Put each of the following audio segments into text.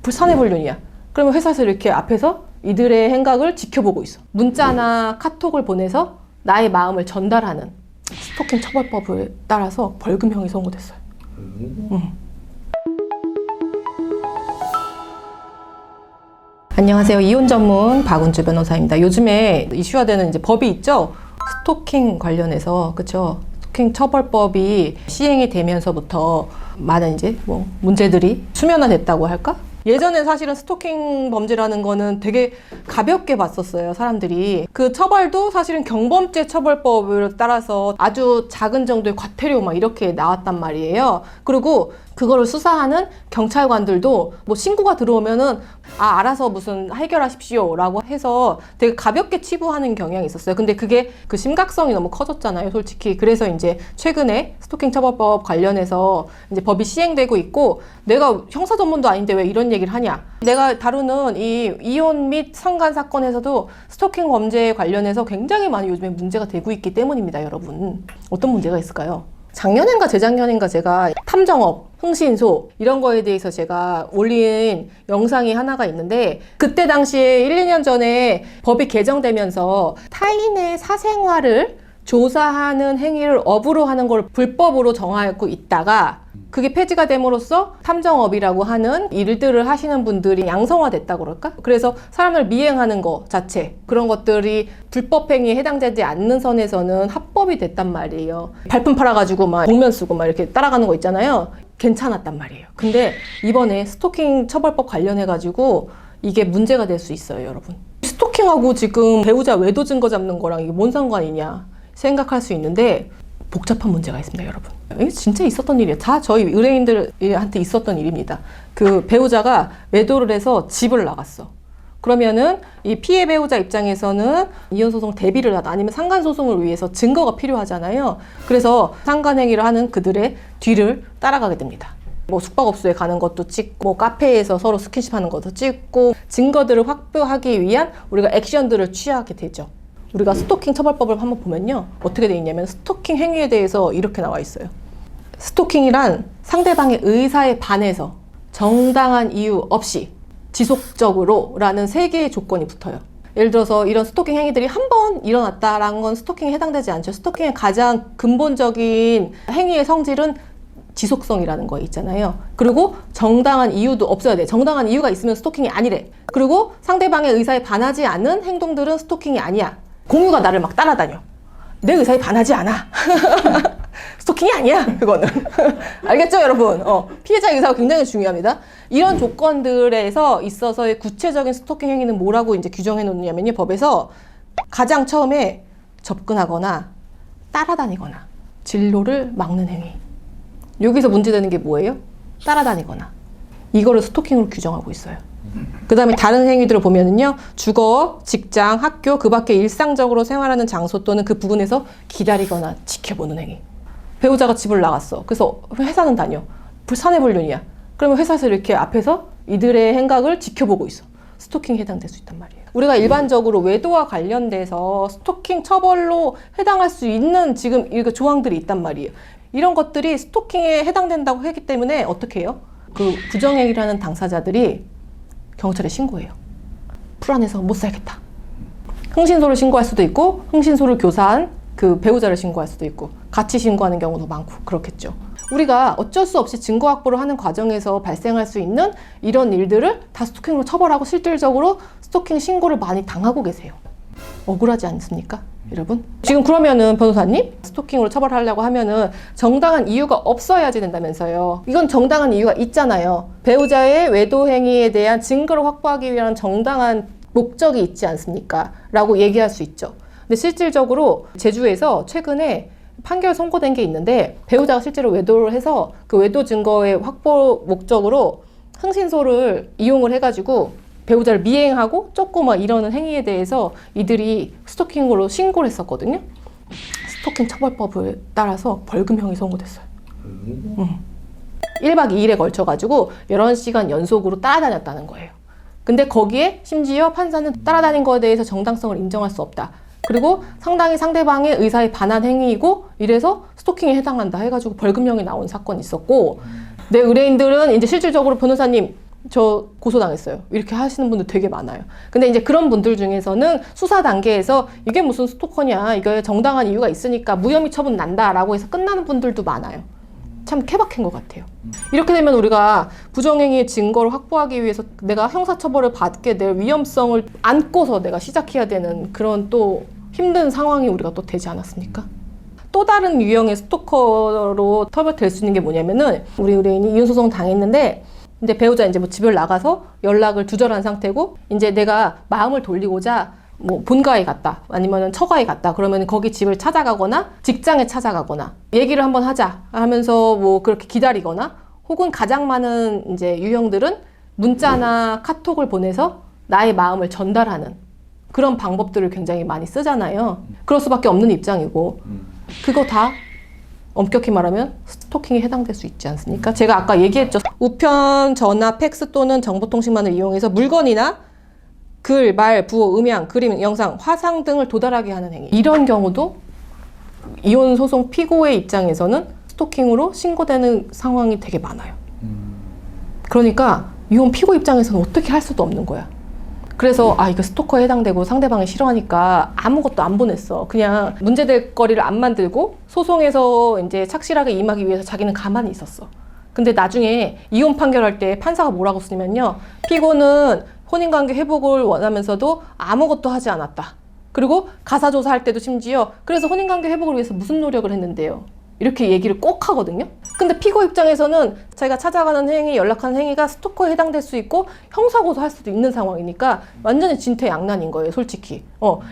불사내불륜이야. 그러면 회사에서 이렇게 앞에서 이들의 행각을 지켜보고 있어. 문자나 카톡을 보내서 나의 마음을 전달하는 스토킹 처벌법에 따라서 벌금형이 선고됐어요. 안녕하세요. 이혼 전문 박은주 변호사입니다. 요즘에 이슈화되는 이제 법이 있죠. 스토킹 관련해서, 그쵸? 스토킹 처벌법이 시행이 되면서부터 많은 이제 뭐 문제들이 수면화됐다고 할까? 예전에 사실은 스토킹 범죄라는 거는 되게 가볍게 봤었어요, 사람들이. 그 처벌도 사실은 경범죄 처벌법을 따라서 아주 작은 정도의 과태료 막 이렇게 나왔단 말이에요. 그리고 그거를 수사하는 경찰관들도 뭐 신고가 들어오면은 알아서 무슨 해결하십시오 라고 해서 되게 가볍게 치부하는 경향이 있었어요. 근데 그게 그 심각성이 너무 커졌잖아요, 솔직히. 그래서 이제 최근에 스토킹 처벌법 관련해서 이제 법이 시행되고 있고, 내가 형사 전문도 아닌데 왜 이런 얘기를 하냐. 내가 다루는 이 이혼 및 상간 사건에서도 스토킹 범죄에 관련해서 굉장히 많이 요즘에 문제가 되고 있기 때문입니다, 여러분. 어떤 문제가 있을까요? 작년인가 재작년인가 제가 탐정업, 흥신소 이런 거에 대해서 제가 올린 영상이 하나가 있는데, 그때 당시에 1, 2년 전에 법이 개정되면서 타인의 사생활을 조사하는 행위를 업으로 하는 걸 불법으로 정하고 있다가 그게 폐지가 됨으로써 탐정업이라고 하는 일들을 하시는 분들이 양성화됐다고 그럴까? 그래서 사람을 미행하는 거 자체, 그런 것들이 불법 행위에 해당되지 않는 선에서는 합법이 됐단 말이에요. 발품 팔아가지고 막 복면 쓰고 막 이렇게 따라가는 거 있잖아요. 괜찮았단 말이에요. 근데 이번에 스토킹 처벌법 관련해가지고 이게 문제가 될 수 있어요, 여러분. 스토킹하고 지금 배우자 외도 증거 잡는 거랑 이게 뭔 상관이냐 생각할 수 있는데, 복잡한 문제가 있습니다, 여러분. 이게 진짜 있었던 일이에요. 다 저희 의뢰인들한테 있었던 일입니다. 그 배우자가 외도를 해서 집을 나갔어. 그러면은 이 피해 배우자 입장에서는 이혼소송 대비를 하다 아니면 상간소송을 위해서 증거가 필요하잖아요. 그래서 상간행위를 하는 그들의 뒤를 따라가게 됩니다. 뭐 숙박업소에 가는 것도 찍고, 뭐 카페에서 서로 스킨십 하는 것도 찍고, 증거들을 확보하기 위한 우리가 액션들을 취하게 되죠. 우리가 스토킹 처벌법을 한번 보면요, 어떻게 돼 있냐면 스토킹 행위에 대해서 이렇게 나와 있어요. 스토킹이란 상대방의 의사에 반해서 정당한 이유 없이 지속적으로 라는 3개의 조건이 붙어요. 예를 들어서 이런 스토킹 행위들이 한 번 일어났다라는 건 스토킹에 해당되지 않죠. 스토킹의 가장 근본적인 행위의 성질은 지속성이라는 거 있잖아요. 그리고 정당한 이유도 없어야 돼. 정당한 이유가 있으면 스토킹이 아니래. 그리고 상대방의 의사에 반하지 않은 행동들은 스토킹이 아니야. 공유가 나를 막 따라다녀. 내 의사에 반하지 않아. 스토킹이 아니야, 그거는. 알겠죠, 여러분? 피해자의 의사가 굉장히 중요합니다. 이런 조건들에서 있어서의 구체적인 스토킹 행위는 뭐라고 이제 규정해 놓느냐면요, 법에서 가장 처음에 접근하거나 따라다니거나 진로를 막는 행위. 여기서 문제되는 게 뭐예요? 따라다니거나. 이거를 스토킹으로 규정하고 있어요. 그 다음에 다른 행위들을 보면은요, 주거, 직장, 학교, 그 밖에 일상적으로 생활하는 장소 또는 그 부근에서 기다리거나 지켜보는 행위. 배우자가 집을 나갔어. 그래서 회사는 다녀. 불사내불륜이야. 그러면 회사에서 이렇게 앞에서 이들의 행각을 지켜보고 있어. 스토킹에 해당될 수 있단 말이에요. 우리가 일반적으로 외도와 관련돼서 스토킹 처벌로 해당할 수 있는 지금 이거 조항들이 있단 말이에요. 이런 것들이 스토킹에 해당된다고 했기 때문에 어떻게 해요? 그 부정행위를 하는 당사자들이 경찰에 신고해요. 불안해서 못 살겠다. 흥신소를 신고할 수도 있고, 흥신소를 교사한 그 배우자를 신고할 수도 있고, 같이 신고하는 경우도 많고 그렇겠죠. 우리가 어쩔 수 없이 증거 확보를 하는 과정에서 발생할 수 있는 이런 일들을 다 스토킹으로 처벌하고 실질적으로 스토킹 신고를 많이 당하고 계세요. 억울하지 않습니까, 여러분? 지금 그러면은 변호사님, 스토킹으로 처벌하려고 하면은 정당한 이유가 없어야지 된다면서요. 이건 정당한 이유가 있잖아요. 배우자의 외도 행위에 대한 증거를 확보하기 위한 정당한 목적이 있지 않습니까? 라고 얘기할 수 있죠. 근데 실질적으로 제주에서 최근에 판결 선고된 게 있는데, 배우자가 실제로 외도를 해서 그 외도 증거의 확보 목적으로 흥신소를 이용을 해가지고 배우자를 미행하고 쫓고 막 이러는 행위에 대해서 이들이 스토킹으로 신고를 했었거든요. 스토킹 처벌법에 따라서 벌금형이 선고됐어요. 1박 2일에 걸쳐가지고 11시간 연속으로 따라다녔다는 거예요. 근데 거기에 심지어 판사는 따라다닌 거에 대해서 정당성을 인정할 수 없다. 그리고 상당히 상대방의 의사에 반한 행위이고 이래서 스토킹에 해당한다 해가지고 벌금형이 나온 사건이 있었고, 내 의뢰인들은 이제 실질적으로 변호사님 저 고소당했어요. 이렇게 하시는 분들 되게 많아요. 근데 이제 그런 분들 중에서는 수사 단계에서 이게 무슨 스토커냐, 이거 정당한 이유가 있으니까 무혐의 처분 난다라고 해서 끝나는 분들도 많아요. 참 케바케인 것 같아요. 이렇게 되면 우리가 부정행위의 증거를 확보하기 위해서 내가 형사처벌을 받게 될 위험성을 안고서 내가 시작해야 되는 그런 또 힘든 상황이 우리가 또 되지 않았습니까? 또 다른 유형의 스토커로 터득될 수 있는 게 뭐냐면은 우리 의뢰인이 이혼소송 당했는데 이제 배우자 이제 뭐 집을 나가서 연락을 두절한 상태고 이제 내가 마음을 돌리고자 뭐 본가에 갔다 아니면 처가에 갔다 그러면 거기 집을 찾아가거나 직장에 찾아가거나 얘기를 한번 하자 하면서 뭐 그렇게 기다리거나 혹은 가장 많은 이제 유형들은 문자나 카톡을 보내서 나의 마음을 전달하는 그런 방법들을 굉장히 많이 쓰잖아요. 그럴 수밖에 없는 입장이고 그거 다 엄격히 말하면 스토킹에 해당될 수 있지 않습니까? 제가 아까 얘기했죠. 우편, 전화, 팩스 또는 정보통신망을 이용해서 물건이나 글, 말, 부호, 음향, 그림, 영상, 화상 등을 도달하게 하는 행위. 이런 경우도 이혼 소송 피고의 입장에서는 스토킹으로 신고되는 상황이 되게 많아요. 그러니까 이혼 피고 입장에서는 어떻게 할 수도 없는 거야. 그래서 이거 스토커에 해당되고 상대방이 싫어하니까 아무것도 안 보냈어. 그냥 문제될 거리를 안 만들고 소송에서 이제 착실하게 임하기 위해서 자기는 가만히 있었어. 근데 나중에 이혼 판결할 때 판사가 뭐라고 쓰냐면요. 피고는 혼인관계 회복을 원하면서도 아무것도 하지 않았다. 그리고 가사조사할 때도 심지어 그래서 혼인관계 회복을 위해서 무슨 노력을 했는데요. 이렇게 얘기를 꼭 하거든요. 근데 피고 입장에서는 자기가 찾아가는 행위, 연락하는 행위가 스토커에 해당될 수 있고 형사고소할 수도 있는 상황이니까 완전히 진퇴양난인 거예요, 솔직히.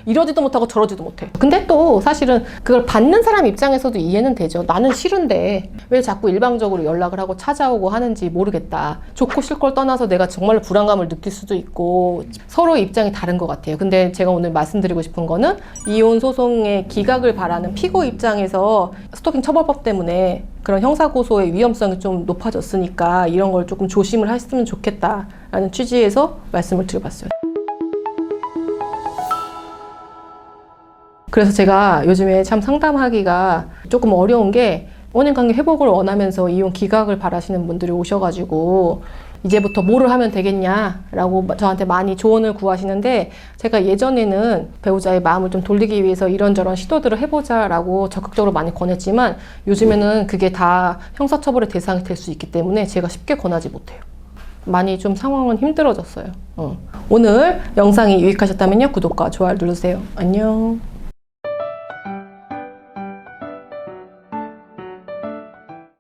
이러지도 못하고 저러지도 못해. 근데 또 사실은 그걸 받는 사람 입장에서도 이해는 되죠. 나는 싫은데 왜 자꾸 일방적으로 연락을 하고 찾아오고 하는지 모르겠다. 좋고 싫고를 떠나서 내가 정말로 불안감을 느낄 수도 있고 서로의 입장이 다른 것 같아요. 근데 제가 오늘 말씀드리고 싶은 거는 이혼 소송의 기각을 바라는 피고 입장에서 스토킹 처벌법 때문에 그런 형사고소의 위험성이 좀 높아졌으니까 이런 걸 조금 조심을 했으면 좋겠다라는 취지에서 말씀을 드려봤어요. 그래서 제가 요즘에 참 상담하기가 조금 어려운 게 혼인관계 회복을 원하면서 이혼 기각을 바라시는 분들이 오셔가지고 이제부터 뭐를 하면 되겠냐라고 저한테 많이 조언을 구하시는데 제가 예전에는 배우자의 마음을 좀 돌리기 위해서 이런저런 시도들을 해보자라고 적극적으로 많이 권했지만 요즘에는 그게 다 형사처벌의 대상이 될 수 있기 때문에 제가 쉽게 권하지 못해요. 많이 좀 상황은 힘들어졌어요. 오늘 영상이 유익하셨다면요, 구독과 좋아요 눌러주세요. 안녕.